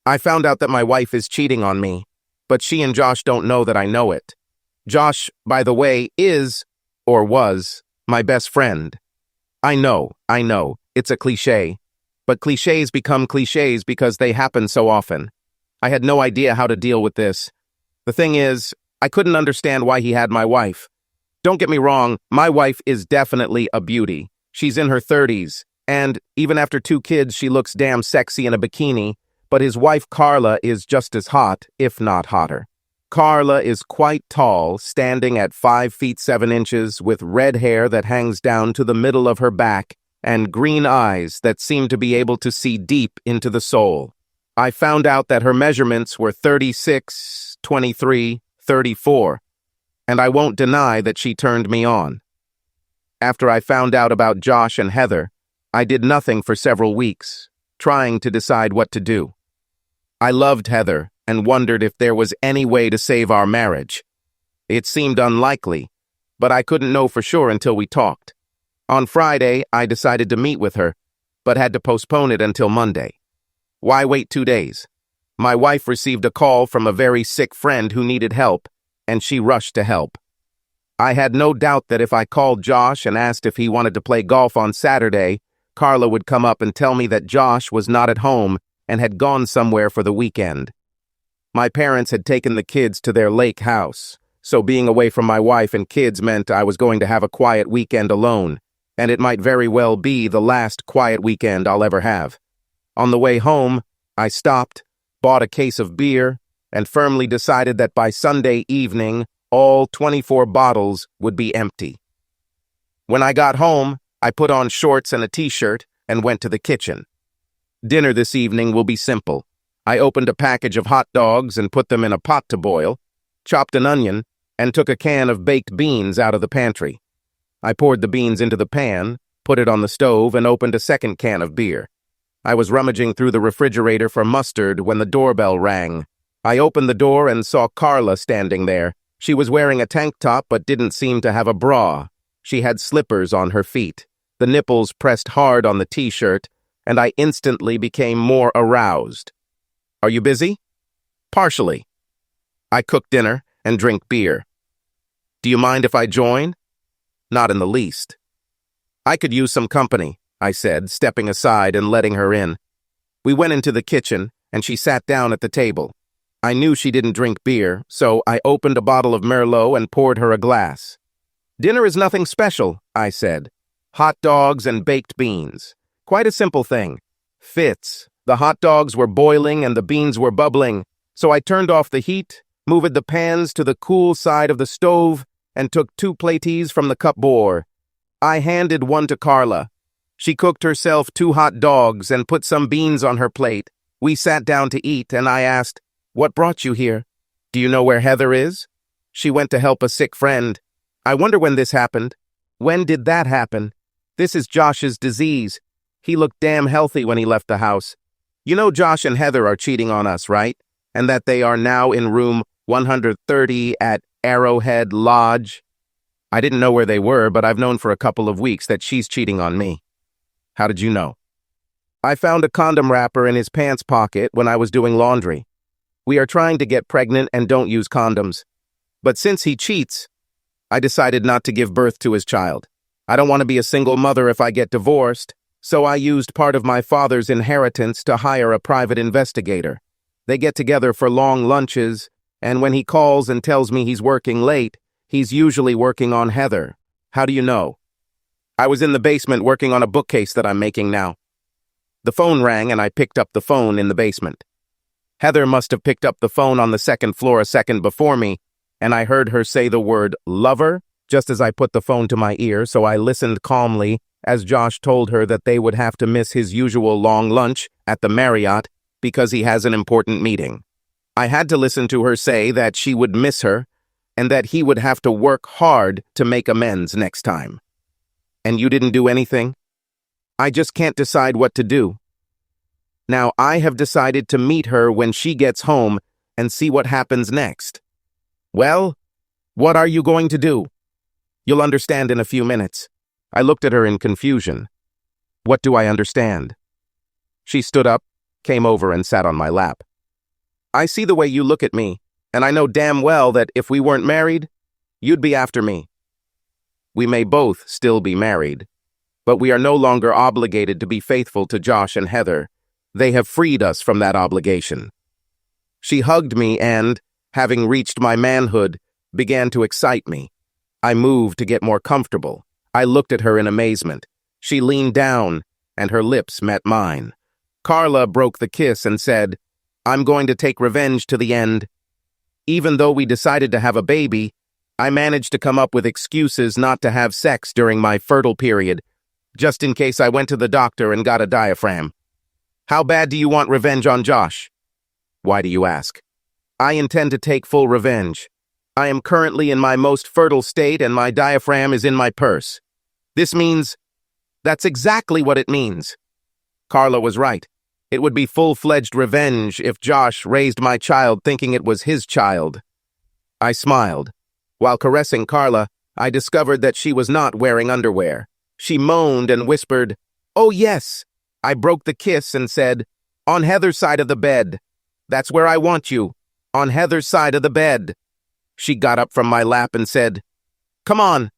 I found out that my wife is cheating on me, but she and Josh don't know that I know it. Josh, by the way, is, or was, my best friend. I know, it's a cliché, but clichés become clichés because they happen so often. I had no idea how to deal with this. The thing is, I couldn't understand why he had my wife. Don't get me wrong, my wife is definitely a beauty. She's in her 30s, and even after 2 kids, she looks damn sexy in a bikini, but his wife Carla is just as hot, if not hotter. Carla is quite tall, standing at 5 feet 7 inches, with red hair that hangs down to the middle of her back, and green eyes that seem to be able to see deep into the soul. I found out that her measurements were 36, 23, 34, and I won't deny that she turned me on. After I found out about Josh and Heather, I did nothing for several weeks, trying to decide what to do. I loved Heather and wondered if there was any way to save our marriage. It seemed unlikely, but I couldn't know for sure until we talked. On Friday, I decided to meet with her, but had to postpone it until Monday. Why wait 2 days? My wife received a call from a very sick friend who needed help, and she rushed to help. I had no doubt that if I called Josh and asked if he wanted to play golf on Saturday, Carla would come up and tell me that Josh was not at home and had gone somewhere for the weekend. My parents had taken the kids to their lake house, so being away from my wife and kids meant I was going to have a quiet weekend alone, and it might very well be the last quiet weekend I'll ever have. On the way home, I stopped, bought a case of beer, and firmly decided that by Sunday evening, all 24 bottles would be empty. When I got home, I put on shorts and a t-shirt and went to the kitchen. Dinner this evening will be simple. I opened a package of hot dogs and put them in a pot to boil, chopped an onion, and took a can of baked beans out of the pantry. I poured the beans into the pan, put it on the stove, and opened a second can of beer. I was rummaging through the refrigerator for mustard when the doorbell rang. I opened the door and saw Carla standing there. She was wearing a tank top but didn't seem to have a bra. She had slippers on her feet. The nipples pressed hard on the t-shirt, and I instantly became more aroused. Are you busy? Partially. I cook dinner and drink beer. Do you mind if I join? Not in the least. I could use some company, I said, stepping aside and letting her in. We went into the kitchen, and she sat down at the table. I knew she didn't drink beer, so I opened a bottle of Merlot and poured her a glass. Dinner is nothing special, I said. Hot dogs and baked beans. Quite a simple thing. Fits. The hot dogs were boiling and the beans were bubbling, so I turned off the heat, moved the pans to the cool side of the stove, and took 2 platies from the cupboard. I handed one to Carla. She cooked herself 2 hot dogs and put some beans on her plate. We sat down to eat, and I asked, "What brought you here? Do you know where Heather is?" She went to help a sick friend. I wonder when this happened. When did that happen? This is Josh's disease. He looked damn healthy when he left the house. You know Josh and Heather are cheating on us, right? And that they are now in room 130 at Arrowhead Lodge? I didn't know where they were, but I've known for a couple of weeks that she's cheating on me. How did you know? I found a condom wrapper in his pants pocket when I was doing laundry. We are trying to get pregnant and don't use condoms. But since he cheats, I decided not to give birth to his child. I don't want to be a single mother if I get divorced, so I used part of my father's inheritance to hire a private investigator. They get together for long lunches, and when he calls and tells me he's working late, he's usually working on Heather. How do you know? I was in the basement working on a bookcase that I'm making now. The phone rang and I picked up the phone in the basement. Heather must have picked up the phone on the second floor a second before me, and I heard her say the word lover just as I put the phone to my ear, so I listened calmly as Josh told her that they would have to miss his usual long lunch at the Marriott because he has an important meeting. I had to listen to her say that she would miss her and that he would have to work hard to make amends next time. And you didn't do anything? I just can't decide what to do. Now I have decided to meet her when she gets home and see what happens next. Well, what are you going to do? You'll understand in a few minutes. I looked at her in confusion. What do I understand? She stood up, came over and sat on my lap. I see the way you look at me, and I know damn well that if we weren't married, you'd be after me. We may both still be married, but we are no longer obligated to be faithful to Josh and Heather. They have freed us from that obligation. She hugged me and, having reached my manhood, began to excite me. I moved to get more comfortable. I looked at her in amazement. She leaned down, and her lips met mine. Carla broke the kiss and said, "I'm going to take revenge to the end." Even though we decided to have a baby, I managed to come up with excuses not to have sex during my fertile period, just in case I went to the doctor and got a diaphragm. How bad do you want revenge on Josh? Why do you ask? I intend to take full revenge. I am currently in my most fertile state and my diaphragm is in my purse. This means... That's exactly what it means. Carla was right. It would be full-fledged revenge if Josh raised my child thinking it was his child. I smiled. While caressing Carla, I discovered that she was not wearing underwear. She moaned and whispered, "Oh yes." I broke the kiss and said, "On Heather's side of the bed. That's where I want you. On Heather's side of the bed." She got up from my lap and said, "Come on."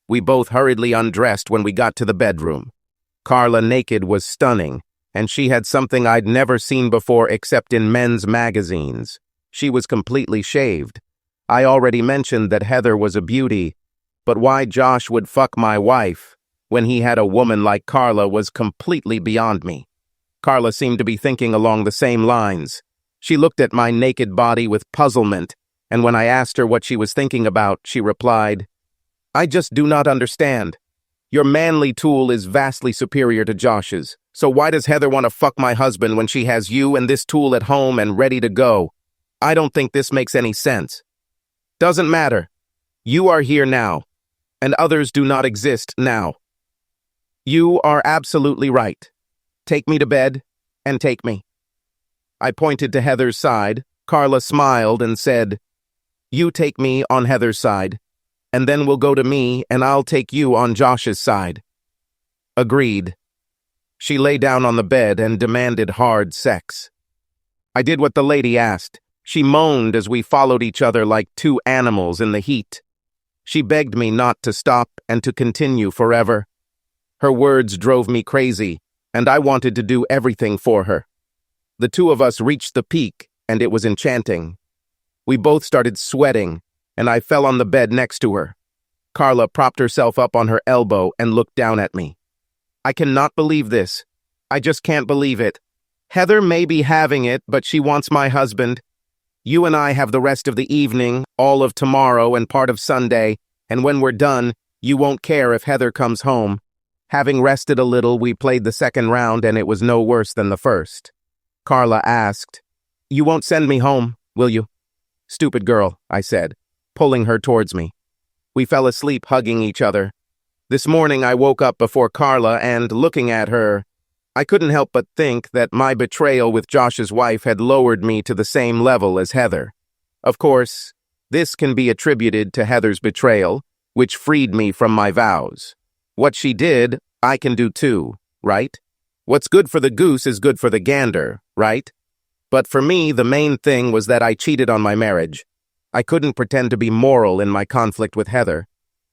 We both hurriedly undressed when we got to the bedroom. Carla naked was stunning, and she had something I'd never seen before except in men's magazines. She was completely shaved. I already mentioned that Heather was a beauty, but why Josh would fuck my wife when he had a woman like Carla was completely beyond me. Carla seemed to be thinking along the same lines. She looked at my naked body with puzzlement, and when I asked her what she was thinking about, she replied, "I just do not understand. Your manly tool is vastly superior to Josh's, so why does Heather want to fuck my husband when she has you and this tool at home and ready to go? I don't think this makes any sense." Doesn't matter. You are here now, and others do not exist now. You are absolutely right. Take me to bed, and take me. I pointed to Heather's side. Carla smiled and said, "You take me on Heather's side, and then we'll go to me, and I'll take you on Josh's side." Agreed. She lay down on the bed and demanded hard sex. I did what the lady asked. She moaned as we followed each other like two animals in the heat. She begged me not to stop and to continue forever. Her words drove me crazy, and I wanted to do everything for her. The two of us reached the peak, and it was enchanting. We both started sweating, and I fell on the bed next to her. Carla propped herself up on her elbow and looked down at me. I cannot believe this. I just can't believe it. Heather may be having it, but she wants my husband. You and I have the rest of the evening, all of tomorrow and part of Sunday, and when we're done, you won't care if Heather comes home. Having rested a little, we played the second round and it was no worse than the first. Carla asked, "You won't send me home, will you?" "Stupid girl," I said, pulling her towards me. We fell asleep hugging each other. This morning I woke up before Carla and, looking at her, I couldn't help but think that my betrayal with Josh's wife had lowered me to the same level as Heather. Of course, this can be attributed to Heather's betrayal, which freed me from my vows. What she did, I can do too, right? What's good for the goose is good for the gander, right? But for me, the main thing was that I cheated on my marriage. I couldn't pretend to be moral in my conflict with Heather.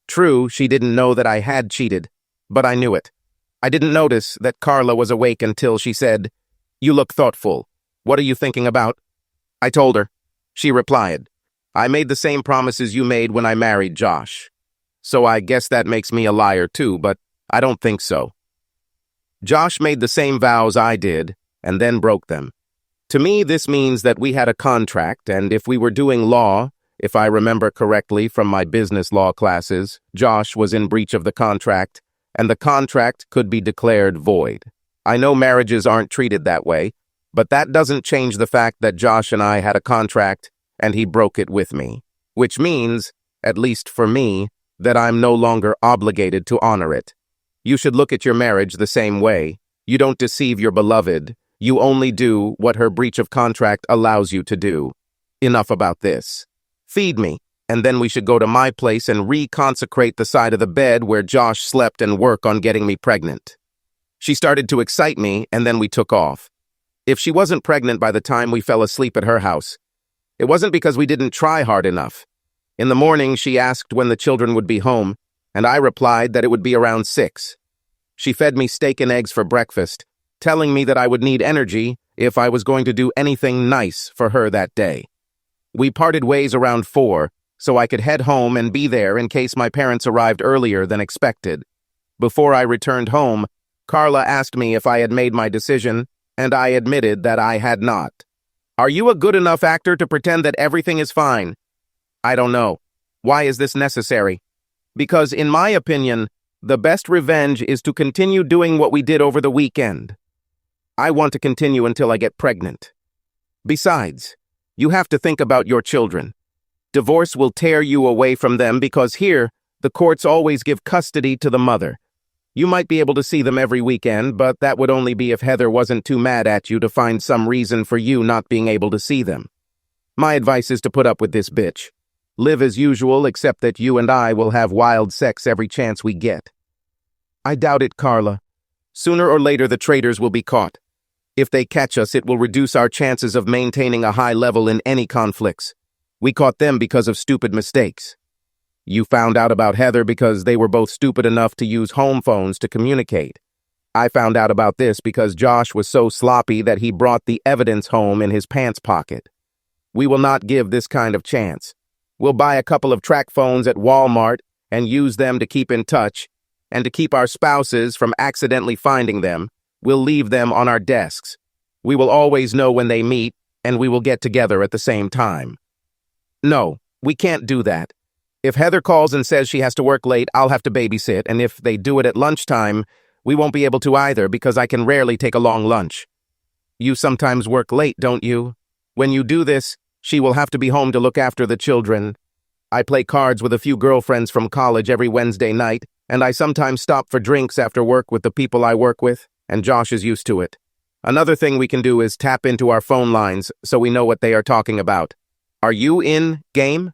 True, she didn't know that I had cheated, but I knew it. I didn't notice that Carla was awake until she said, "You look thoughtful. What are you thinking about?" I told her. She replied, "I made the same promises you made when I married Josh. So I guess that makes me a liar too, but I don't think so. Josh made the same vows I did, and then broke them. To me, this means that we had a contract, and if we were doing law, if I remember correctly from my business law classes, Josh was in breach of the contract, and the contract could be declared void. I know marriages aren't treated that way, but that doesn't change the fact that Josh and I had a contract, and he broke it with me, which means, at least for me, that I'm no longer obligated to honor it. You should look at your marriage the same way. You don't deceive your beloved. You only do what her breach of contract allows you to do. Enough about this. Feed me, and then we should go to my place and reconsecrate the side of the bed where Josh slept and work on getting me pregnant. She started to excite me, and then we took off. If she wasn't pregnant by the time we fell asleep at her house, it wasn't because we didn't try hard enough. In the morning, she asked when the children would be home, and I replied that it would be around 6. She fed me steak and eggs for breakfast, telling me that I would need energy if I was going to do anything nice for her that day. We parted ways around 4, so I could head home and be there in case my parents arrived earlier than expected. Before I returned home, Carla asked me if I had made my decision, and I admitted that I had not. Are you a good enough actor to pretend that everything is fine? I don't know. Why is this necessary? Because, in my opinion, the best revenge is to continue doing what we did over the weekend. I want to continue until I get pregnant. Besides, you have to think about your children. Divorce will tear you away from them because here, the courts always give custody to the mother. You might be able to see them every weekend, but that would only be if Heather wasn't too mad at you to find some reason for you not being able to see them. My advice is to put up with this bitch. Live as usual, except that you and I will have wild sex every chance we get. I doubt it, Carla. Sooner or later, the traitors will be caught. If they catch us, it will reduce our chances of maintaining a high level in any conflicts. We caught them because of stupid mistakes. You found out about Heather because they were both stupid enough to use home phones to communicate. I found out about this because Josh was so sloppy that he brought the evidence home in his pants pocket. We will not give this kind of chance. We'll buy a couple of track phones at Walmart and use them to keep in touch, and to keep our spouses from accidentally finding them, we'll leave them on our desks. We will always know when they meet, and we will get together at the same time. No, we can't do that. If Heather calls and says she has to work late, I'll have to babysit, and if they do it at lunchtime, we won't be able to either because I can rarely take a long lunch. You sometimes work late, don't you? When you do this, she will have to be home to look after the children. I play cards with a few girlfriends from college every Wednesday night, and I sometimes stop for drinks after work with the people I work with, and Josh is used to it. Another thing we can do is tap into our phone lines so we know what they are talking about. Are you in game?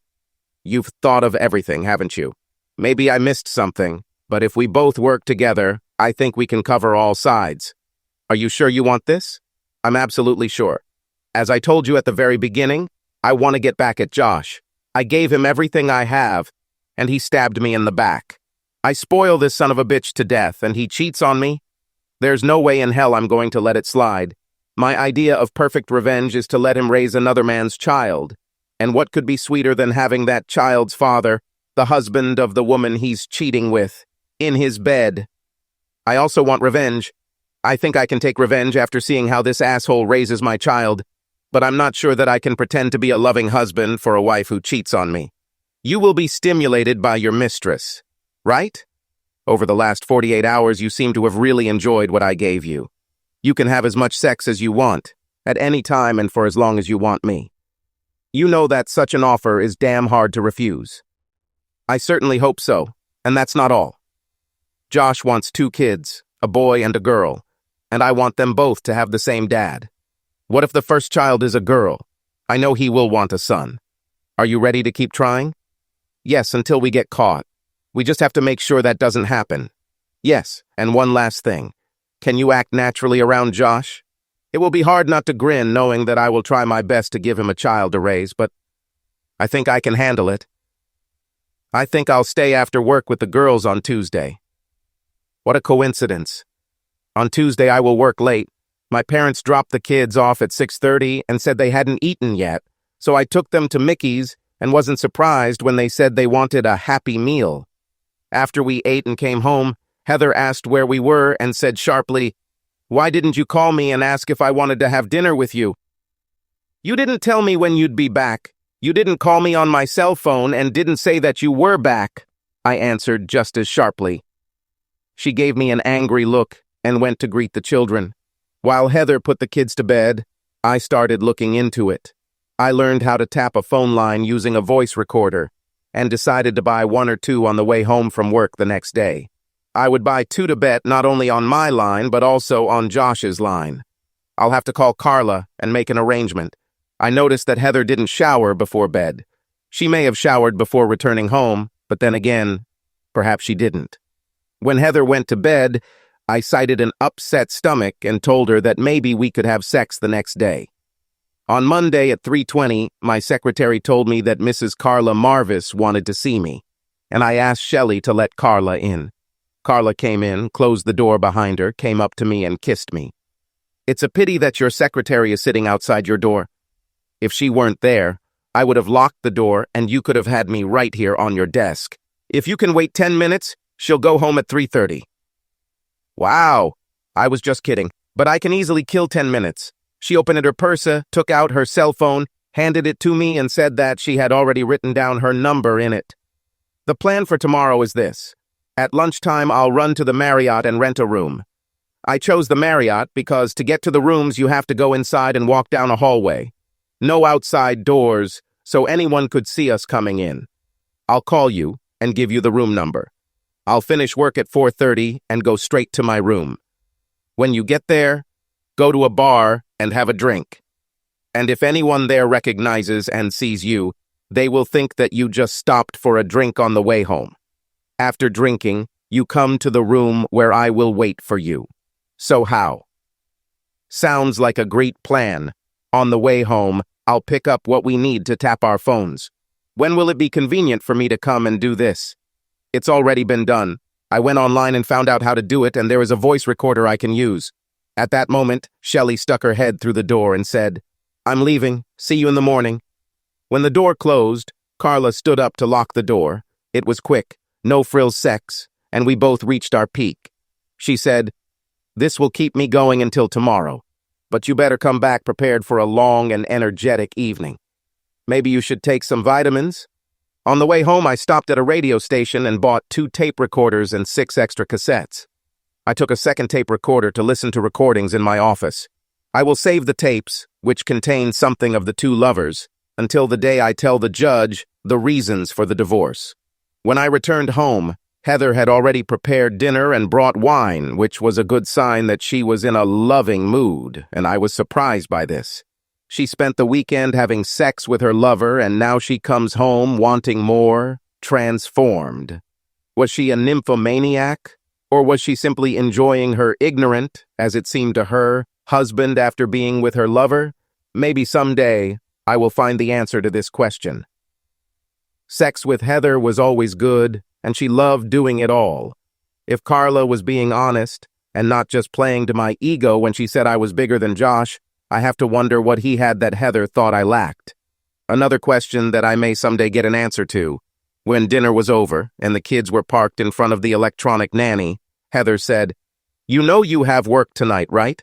You've thought of everything, haven't you? Maybe I missed something, but if we both work together, I think we can cover all sides. Are you sure you want this? I'm absolutely sure. As I told you at the very beginning, I want to get back at Josh. I gave him everything I have, and he stabbed me in the back. I spoil this son of a bitch to death, and he cheats on me. There's no way in hell I'm going to let it slide. My idea of perfect revenge is to let him raise another man's child. And what could be sweeter than having that child's father, the husband of the woman he's cheating with, in his bed? I also want revenge. I think I can take revenge after seeing how this asshole raises my child, but I'm not sure that I can pretend to be a loving husband for a wife who cheats on me. You will be stimulated by your mistress, right? Over the last 48 hours, you seem to have really enjoyed what I gave you. You can have as much sex as you want, at any time and for as long as you want me. You know that such an offer is damn hard to refuse. I certainly hope so, and that's not all. Josh wants 2 kids, a boy and a girl, and I want them both to have the same dad. What if the first child is a girl? I know he will want a son. Are you ready to keep trying? Yes, until we get caught. We just have to make sure that doesn't happen. Yes, and one last thing. Can you act naturally around Josh? It will be hard not to grin knowing that I will try my best to give him a child to raise, but I think I can handle it. I think I'll stay after work with the girls on Tuesday. What a coincidence. On Tuesday I will work late. My parents dropped the kids off at 6:30 and said they hadn't eaten yet, so I took them to Mickey's and wasn't surprised when they said they wanted a Happy Meal. After we ate and came home, Heather asked where we were and said sharply, "Why didn't you call me and ask if I wanted to have dinner with you? You didn't tell me when you'd be back. You didn't call me on my cell phone and didn't say that you were back," I answered just as sharply. She gave me an angry look and went to greet the children. While Heather put the kids to bed, I started looking into it. I learned how to tap a phone line using a voice recorder and decided to buy 1 or 2 on the way home from work the next day. I would buy 2 to bet not only on my line but also on Josh's line. I'll have to call Carla and make an arrangement. I noticed that Heather didn't shower before bed. She may have showered before returning home, but then again, perhaps she didn't. When Heather went to bed, I cited an upset stomach and told her that maybe we could have sex the next day. On Monday at 3:20, my secretary told me that Mrs. Carla Marvis wanted to see me, and I asked Shelley to let Carla in. Carla came in, closed the door behind her, came up to me and kissed me. "It's a pity that your secretary is sitting outside your door. If she weren't there, I would have locked the door and you could have had me right here on your desk. If you can wait 10 minutes, she'll go home at 3:30. Wow, I was just kidding, but I can easily kill 10 minutes. She opened her purse, took out her cell phone, handed it to me and said that she had already written down her number in it. The plan for tomorrow is this. At lunchtime, I'll run to the Marriott and rent a room. I chose the Marriott because to get to the rooms, you have to go inside and walk down a hallway. No outside doors, so anyone could see us coming in. I'll call you and give you the room number. I'll finish work at 4:30 and go straight to my room. When you get there, go to a bar and have a drink. And if anyone there recognizes and sees you, they will think that you just stopped for a drink on the way home. After drinking, you come to the room where I will wait for you. So how? Sounds like a great plan. On the way home, I'll pick up what we need to tap our phones. When will it be convenient for me to come and do this? It's already been done. I went online and found out how to do it, and there is a voice recorder I can use. At that moment, Shelley stuck her head through the door and said, "I'm leaving. See you in the morning." When the door closed, Carla stood up to lock the door. It was quick, no-frills sex, and we both reached our peak. She said, "This will keep me going until tomorrow, but you better come back prepared for a long and energetic evening. Maybe you should take some vitamins." On the way home, I stopped at a radio station and bought 2 tape recorders and 6 extra cassettes. I took a second tape recorder to listen to recordings in my office. I will save the tapes, which contain something of the two lovers, until the day I tell the judge the reasons for the divorce. When I returned home, Heather had already prepared dinner and brought wine, which was a good sign that she was in a loving mood, and I was surprised by this. She spent the weekend having sex with her lover, and now she comes home wanting more, transformed. Was she a nymphomaniac, or was she simply enjoying her ignorant, as it seemed to her, husband after being with her lover? Maybe someday I will find the answer to this question. Sex with Heather was always good, and she loved doing it all. If Carla was being honest, and not just playing to my ego when she said I was bigger than Josh, I have to wonder what he had that Heather thought I lacked. Another question that I may someday get an answer to. When dinner was over, and the kids were parked in front of the electronic nanny, Heather said, "You know you have work tonight, right?"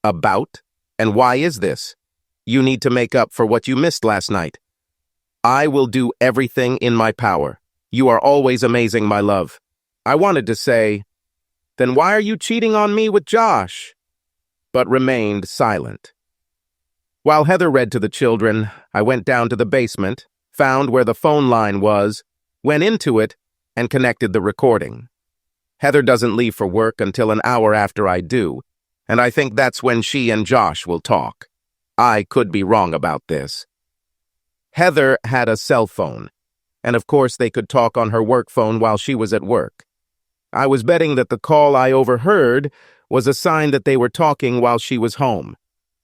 "About? And why is this?" "You need to make up for what you missed last night." "I will do everything in my power. You are always amazing, my love." I wanted to say, "Then why are you cheating on me with Josh?" but remained silent. While Heather read to the children, I went down to the basement, found where the phone line was, went into it, and connected the recording. Heather doesn't leave for work until an hour after I do, and I think that's when she and Josh will talk. I could be wrong about this. Heather had a cell phone, and of course they could talk on her work phone while she was at work. I was betting that the call I overheard was a sign that they were talking while she was home.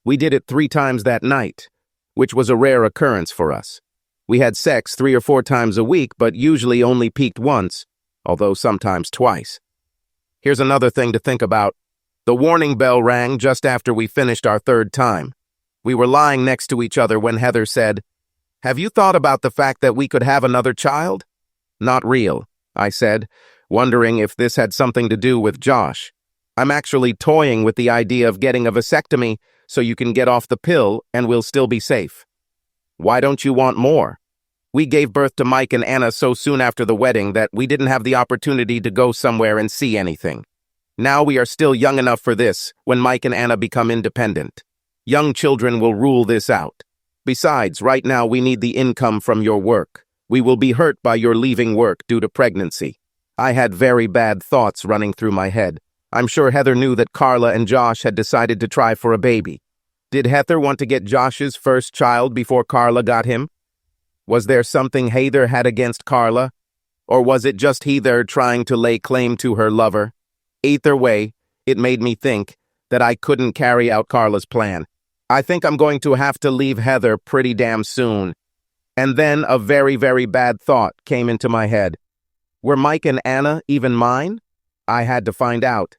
We did it 3 times that night, which was a rare occurrence for us. We had sex 3 or 4 times a week, but usually only peaked once, although sometimes twice. Here's another thing to think about. The warning bell rang just after we finished our 3rd time. We were lying next to each other when Heather said, "Have you thought about the fact that we could have another child?" "Not real," I said, wondering if this had something to do with Josh. "I'm actually toying with the idea of getting a vasectomy so you can get off the pill and we'll still be safe." "Why don't you want more?" "We gave birth to Mike and Anna so soon after the wedding that we didn't have the opportunity to go somewhere and see anything. Now we are still young enough for this when Mike and Anna become independent. Young children will rule this out. Besides, right now we need the income from your work. We will be hurt by your leaving work due to pregnancy." I had very bad thoughts running through my head. I'm sure Heather knew that Carla and Josh had decided to try for a baby. Did Heather want to get Josh's first child before Carla got him? Was there something Heather had against Carla? Or was it just Heather trying to lay claim to her lover? Either way, it made me think that I couldn't carry out Carla's plan. I think I'm going to have to leave Heather pretty damn soon. And then a very, very bad thought came into my head. Were Mike and Anna even mine? I had to find out.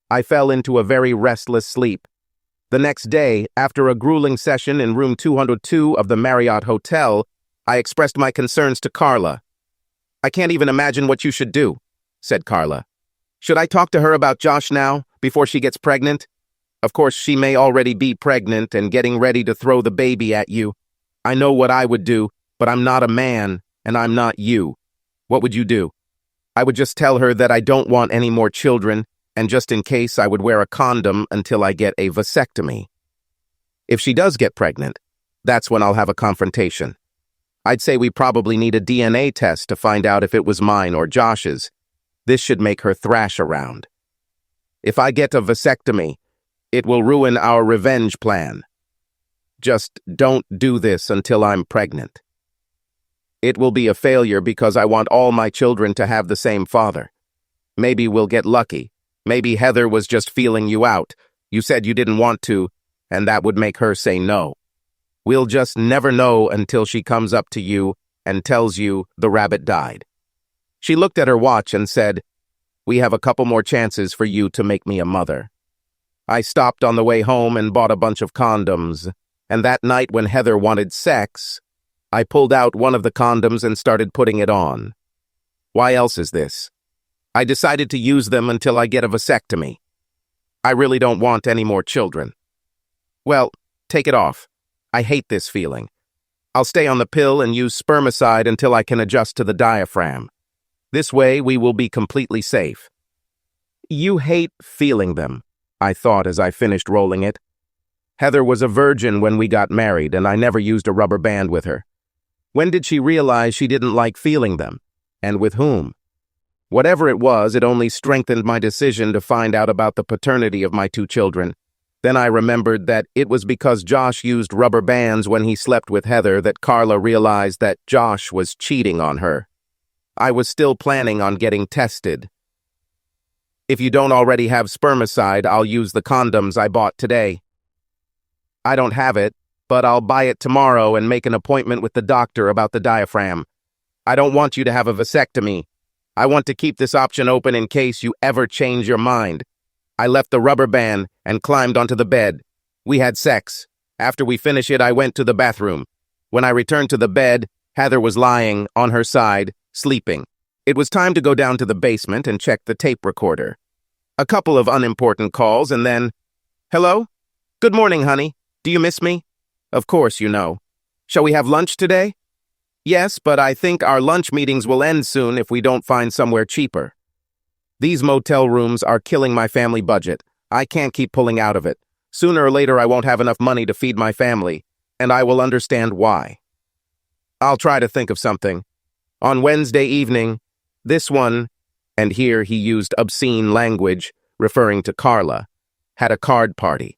I fell into a very restless sleep. The next day, after a grueling session in room 202 of the Marriott Hotel, I expressed my concerns to Carla. "I can't even imagine what you should do," said Carla. "Should I talk to her about Josh now, before she gets pregnant? Of course, she may already be pregnant and getting ready to throw the baby at you. I know what I would do, but I'm not a man, and I'm not you. What would you do?" "I would just tell her that I don't want any more children, and just in case I would wear a condom until I get a vasectomy. If she does get pregnant, that's when I'll have a confrontation. I'd say we probably need a DNA test to find out if it was mine or Josh's. This should make her thrash around. If I get a vasectomy, it will ruin our revenge plan. Just don't do this until I'm pregnant. It will be a failure because I want all my children to have the same father. Maybe we'll get lucky. Maybe Heather was just feeling you out. You said you didn't want to, and that would make her say no. We'll just never know until she comes up to you and tells you the rabbit died." She looked at her watch and said, "We have a couple more chances for you to make me a mother." I stopped on the way home and bought a bunch of condoms, and that night when Heather wanted sex, I pulled out one of the condoms and started putting it on. Why else is this? I decided to use them until I get a vasectomy. I really don't want any more children. Well, take it off. I hate this feeling. I'll stay on the pill and use spermicide until I can adjust to the diaphragm. This way, we will be completely safe. You hate feeling them, I thought as I finished rolling it. Heather was a virgin when we got married, and I never used a rubber band with her. When did she realize she didn't like feeling them? And with whom? Whatever it was, it only strengthened my decision to find out about the paternity of my two children. Then I remembered that it was because Josh used rubber bands when he slept with Heather that Carla realized that Josh was cheating on her. I was still planning on getting tested. If you don't already have spermicide, I'll use the condoms I bought today. I don't have it, but I'll buy it tomorrow and make an appointment with the doctor about the diaphragm. I don't want you to have a vasectomy. I want to keep this option open in case you ever change your mind. I left the rubber band and climbed onto the bed. We had sex. After we finished it, I went to the bathroom. When I returned to the bed, Heather was lying on her side, sleeping. It was time to go down to the basement and check the tape recorder. A couple of unimportant calls and then, "Hello? Good morning, honey. Do you miss me? Of course you know. Shall we have lunch today? Yes, but I think our lunch meetings will end soon if we don't find somewhere cheaper. These motel rooms are killing my family budget. I can't keep pulling out of it. Sooner or later I won't have enough money to feed my family, and I will understand why. I'll try to think of something. On Wednesday evening, this one," and here he used obscene language, referring to Carla, "had a card party.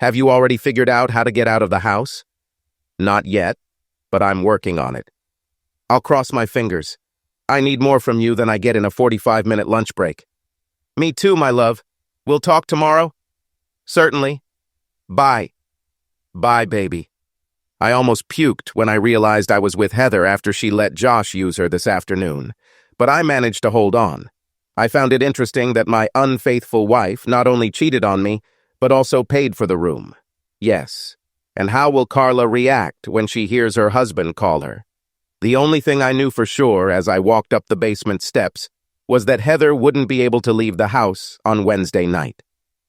Have you already figured out how to get out of the house?" "Not yet, but I'm working on it. I'll cross my fingers. I need more from you than I get in a 45-minute lunch break." "Me too, my love. We'll talk tomorrow?" "Certainly. Bye." "Bye, baby." I almost puked when I realized I was with Heather after she let Josh use her this afternoon, but I managed to hold on. I found it interesting that my unfaithful wife not only cheated on me, but also paid for the room. Yes. And how will Carla react when she hears her husband call her? The only thing I knew for sure as I walked up the basement steps was that Heather wouldn't be able to leave the house on Wednesday night.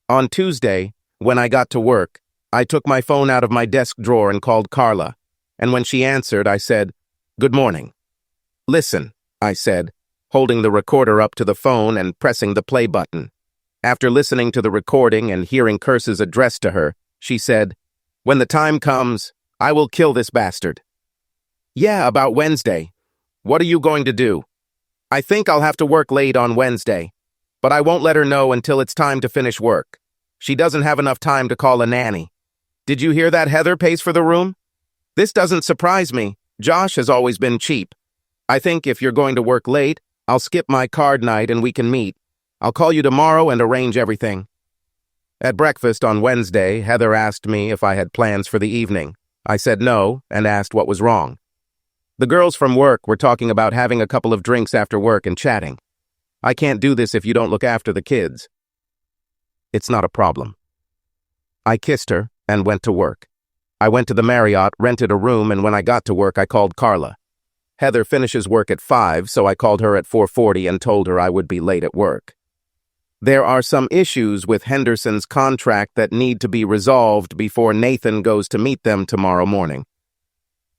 On Tuesday, when I got to work, I took my phone out of my desk drawer and called Carla, and when she answered, I said, "Good morning." "Listen," I said, holding the recorder up to the phone and pressing the play button. After listening to the recording and hearing curses addressed to her, she said, "When the time comes, I will kill this bastard." "Yeah, about Wednesday. What are you going to do?" "I think I'll have to work late on Wednesday, but I won't let her know until it's time to finish work. She doesn't have enough time to call a nanny. Did you hear that Heather pays for the room? This doesn't surprise me. Josh has always been cheap. I think if you're going to work late, I'll skip my card night and we can meet. I'll call you tomorrow and arrange everything. At breakfast on Wednesday, Heather asked me if I had plans for the evening. I said no and asked what was wrong. The girls from work were talking about having a couple of drinks after work and chatting. I can't do this if you don't look after the kids. It's not a problem. I kissed her and went to work. I went to the Marriott, rented a room, and when I got to work, I called Carla. Heather finishes work at 5, so I called her at 4:40 and told her I would be late at work. There are some issues with Henderson's contract that need to be resolved before Nathan goes to meet them tomorrow morning.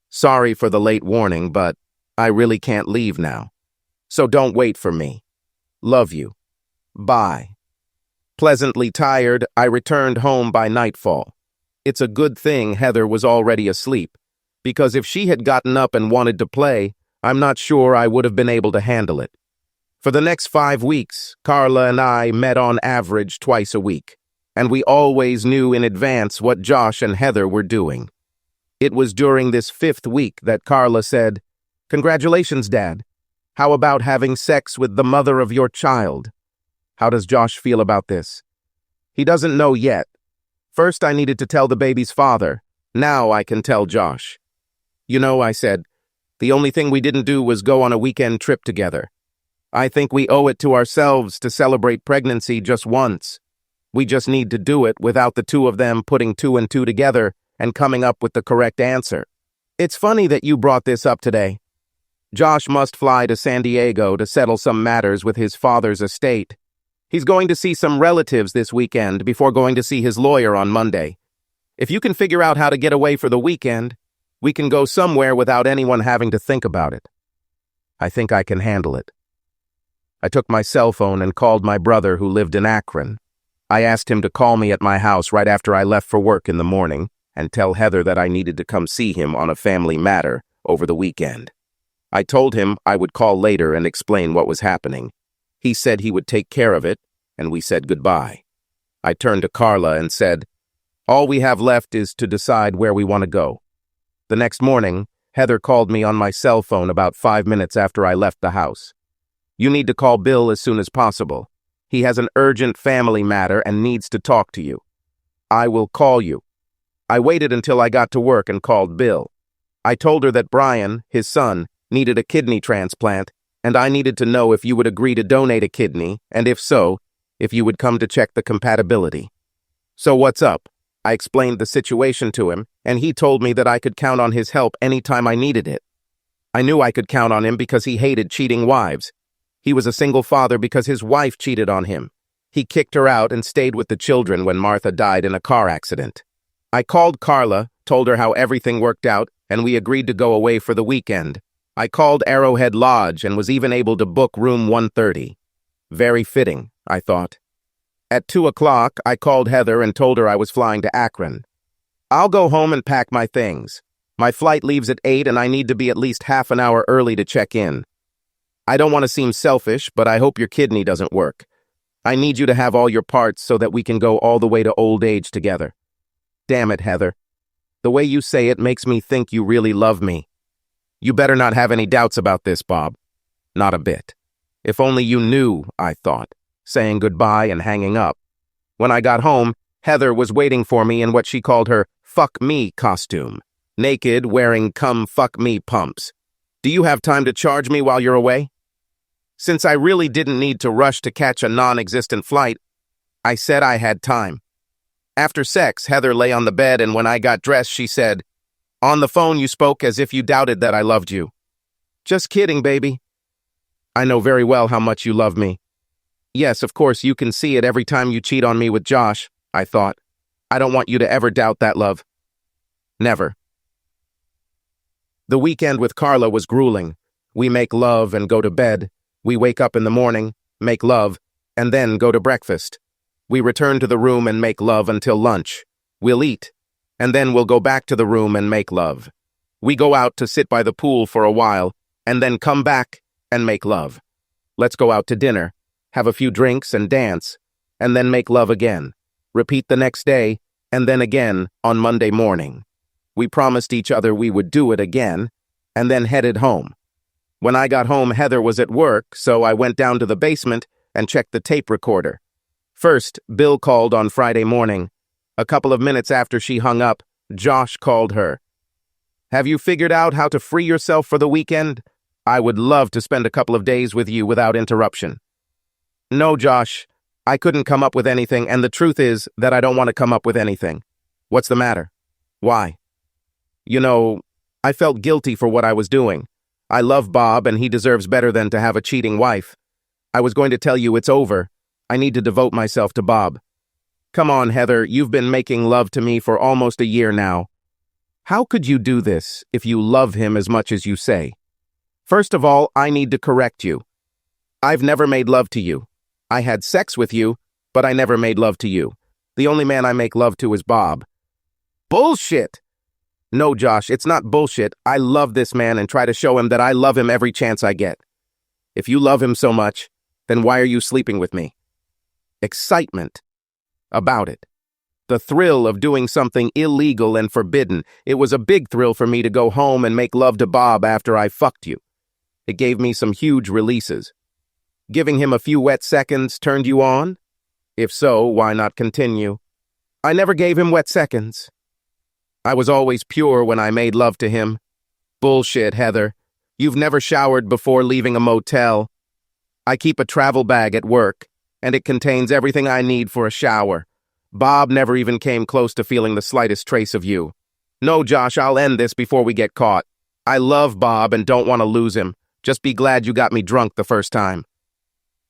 Sorry for the late warning, but I really can't leave now. So don't wait for me. Love you. Bye. Pleasantly tired, I returned home by nightfall. It's a good thing Heather was already asleep, because if she had gotten up and wanted to play, I'm not sure I would have been able to handle it. For the next 5 weeks, Carla and I met on average twice a week, and we always knew in advance what Josh and Heather were doing. It was during this 5th week that Carla said, "Congratulations, Dad. How about having sex with the mother of your child?" How does Josh feel about this? He doesn't know yet. First, I needed to tell the baby's father. Now I can tell Josh. You know, I said, the only thing we didn't do was go on a weekend trip together. I think we owe it to ourselves to celebrate pregnancy just once. We just need to do it without the two of them putting 2 and 2 together and coming up with the correct answer. It's funny that you brought this up today. Josh must fly to San Diego to settle some matters with his father's estate. He's going to see some relatives this weekend before going to see his lawyer on Monday. If you can figure out how to get away for the weekend, we can go somewhere without anyone having to think about it. I think I can handle it. I took my cell phone and called my brother who lived in Akron. I asked him to call me at my house right after I left for work in the morning and tell Heather that I needed to come see him on a family matter over the weekend. I told him I would call later and explain what was happening. He said he would take care of it, and we said goodbye. I turned to Carla and said, "All we have left is to decide where we want to go." The next morning, Heather called me on my cell phone about 5 minutes after I left the house. "You need to call Bill as soon as possible. He has an urgent family matter and needs to talk to you." "I will call you." I waited until I got to work and called Bill. I told her that Brian, his son, needed a kidney transplant, and I needed to know if you would agree to donate a kidney, and if so, if you would come to check the compatibility. "So what's up?" I explained the situation to him, and he told me that I could count on his help anytime I needed it. I knew I could count on him because he hated cheating wives. He was a single father because his wife cheated on him. He kicked her out and stayed with the children when Martha died in a car accident. I called Carla, told her how everything worked out, and we agreed to go away for the weekend. I called Arrowhead Lodge and was even able to book room 130. Very fitting, I thought. At 2 o'clock, I called Heather and told her I was flying to Akron. "I'll go home and pack my things. My flight leaves at 8 and I need to be at least half an hour early to check in. I don't want to seem selfish, but I hope your kidney doesn't work. I need you to have all your parts so that we can go all the way to old age together." Damn it, Heather. The way you say it makes me think you really love me. You better not have any doubts about this, Bob. Not a bit. If only you knew, I thought, saying goodbye and hanging up. When I got home, Heather was waiting for me in what she called her fuck me costume, naked, wearing come fuck me pumps. "Do you have time to charge me while you're away?" Since I really didn't need to rush to catch a non-existent flight, I said I had time. After sex, Heather lay on the bed, and when I got dressed, she said, "On the phone you spoke as if you doubted that I loved you." "Just kidding, baby. I know very well how much you love me." "Yes, of course, you can see it every time you cheat on me with Josh," I thought. "I don't want you to ever doubt that love." Never. The weekend with Carla was grueling. We make love and go to bed. We wake up in the morning, make love, and then go to breakfast. We return to the room and make love until lunch. We'll eat, and then we'll go back to the room and make love. We go out to sit by the pool for a while, and then come back and make love. Let's go out to dinner, have a few drinks and dance, and then make love again. Repeat the next day, and then again on Monday morning. We promised each other we would do it again, and then headed home. When I got home, Heather was at work, so I went down to the basement and checked the tape recorder. First, Bill called on Friday morning. A couple of minutes after she hung up, Josh called her. "Have you figured out how to free yourself for the weekend? I would love to spend a couple of days with you without interruption." "No, Josh. I couldn't come up with anything, and the truth is that I don't want to come up with anything." "What's the matter?" "Why?" "You know, I felt guilty for what I was doing. I love Bob, and he deserves better than to have a cheating wife. I was going to tell you it's over. I need to devote myself to Bob." "Come on, Heather, you've been making love to me for almost a year now. How could you do this if you love him as much as you say? First of all, I need to correct you. I've never made love to you. I had sex with you, but I never made love to you. The only man I make love to is Bob." "Bullshit!" "No, Josh, it's not bullshit. I love this man and try to show him that I love him every chance I get. If you love him so much, then why are you sleeping with me?" Excitement about it. The thrill of doing something illegal and forbidden. It was a big thrill for me to go home and make love to Bob after I fucked you. It gave me some huge releases. Giving him a few wet seconds turned you on? If so, why not continue? I never gave him wet seconds. I was always pure when I made love to him. Bullshit, Heather. You've never showered before leaving a motel. I keep a travel bag at work, and it contains everything I need for a shower. Bob never even came close to feeling the slightest trace of you. No, Josh, I'll end this before we get caught. I love Bob and don't want to lose him. Just be glad you got me drunk the first time.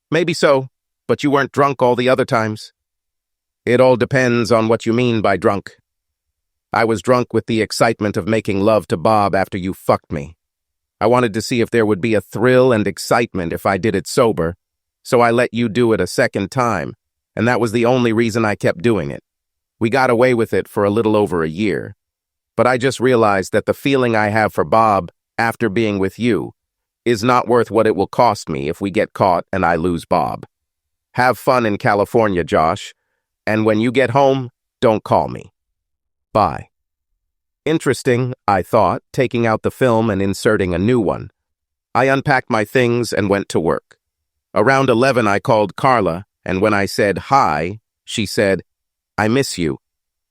Maybe so, but you weren't drunk all the other times. It all depends on what you mean by drunk. I was drunk with the excitement of making love to Bob after you fucked me. I wanted to see if there would be a thrill and excitement if I did it sober, so I let you do it a second time, and that was the only reason I kept doing it. We got away with it for a little over a year, but I just realized that the feeling I have for Bob after being with you is not worth what it will cost me if we get caught and I lose Bob. Have fun in California, Josh, and when you get home, don't call me. Bye. Interesting, I thought, taking out the film and inserting a new one. I unpacked my things and went to work. Around 11, I called Carla, and when I said hi, she said, "I miss you.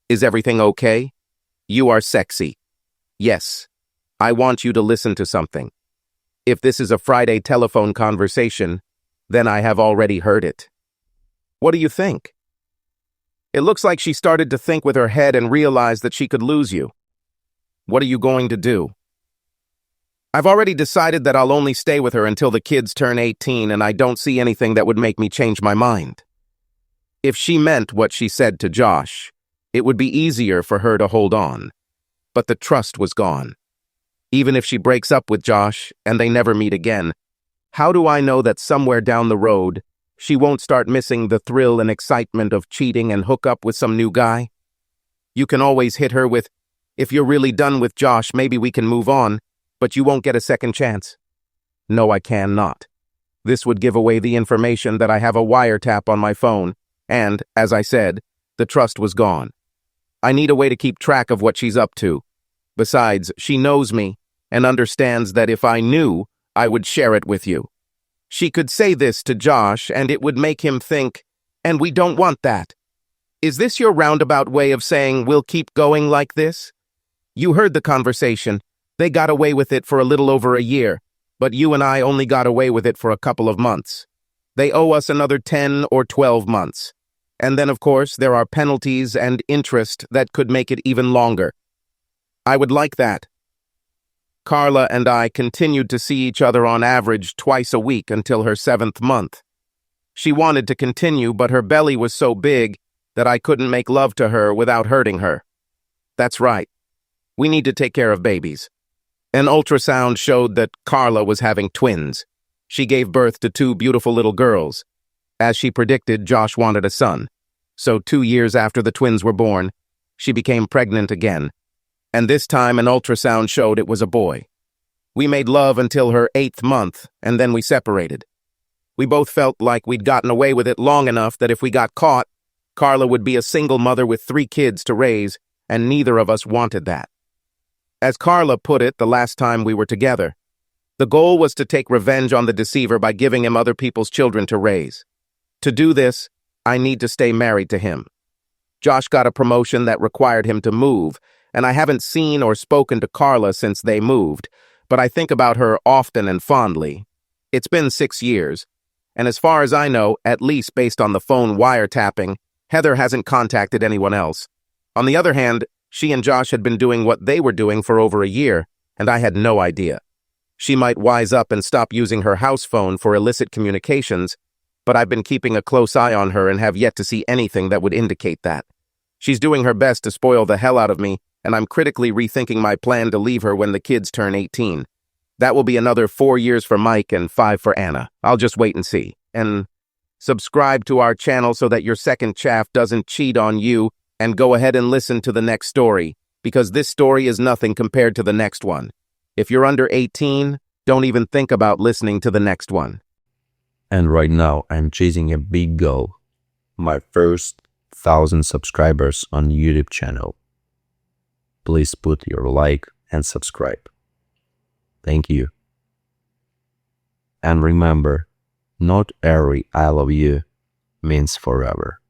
Is everything okay? You are sexy. Yes. I want you to listen to something. If this is a Friday telephone conversation, then I have already heard it." "What do you think?" "It looks like she started to think with her head and realized that she could lose you." "What are you going to do?" "I've already decided that I'll only stay with her until the kids turn 18, and I don't see anything that would make me change my mind." If she meant what she said to Josh, it would be easier for her to hold on. But the trust was gone. Even if she breaks up with Josh and they never meet again, how do I know that somewhere down the road she won't start missing the thrill and excitement of cheating and hook up with some new guy? You can always hit her with, "If you're really done with Josh, maybe we can move on," but you won't get a second chance. No, I cannot. This would give away the information that I have a wiretap on my phone, and, as I said, the trust was gone. I need a way to keep track of what she's up to. Besides, she knows me and understands that if I knew, I would share it with you. She could say this to Josh, and it would make him think, and we don't want that. Is this your roundabout way of saying we'll keep going like this? You heard the conversation. They got away with it for a little over a year, but you and I only got away with it for a couple of months. They owe us another 10 or 12 months. And then, of course, there are penalties and interest that could make it even longer. I would like that. Carla and I continued to see each other on average twice a week until her 7th month. She wanted to continue, but her belly was so big that I couldn't make love to her without hurting her. That's right. We need to take care of babies. An ultrasound showed that Carla was having twins. She gave birth to 2 beautiful little girls. As she predicted, Josh wanted a son. So 2 years after the twins were born, she became pregnant again. And this time an ultrasound showed it was a boy. We made love until her 8th month, and then we separated. We both felt like we'd gotten away with it long enough that if we got caught, Carla would be a single mother with 3 kids to raise, and neither of us wanted that. As Carla put it the last time we were together, the goal was to take revenge on the deceiver by giving him other people's children to raise. To do this, I need to stay married to him. Josh got a promotion that required him to move, and I haven't seen or spoken to Carla since they moved, but I think about her often and fondly. It's been 6 years, and as far as I know, at least based on the phone wiretapping, Heather hasn't contacted anyone else. On the other hand, she and Josh had been doing what they were doing for over a year, and I had no idea. She might wise up and stop using her house phone for illicit communications, but I've been keeping a close eye on her and have yet to see anything that would indicate that. She's doing her best to spoil the hell out of me, and I'm critically rethinking my plan to leave her when the kids turn 18. That will be another 4 years for Mike and 5 for Anna. I'll just wait and see. And subscribe to our channel so that your second chaff doesn't cheat on you, and go ahead and listen to the next story, because this story is nothing compared to the next one. If you're under 18, don't even think about listening to the next one. And right now, I'm chasing a big goal. My first 1,000 subscribers on YouTube channel. Please put your like and subscribe. Thank you. And remember, not every I love you means forever.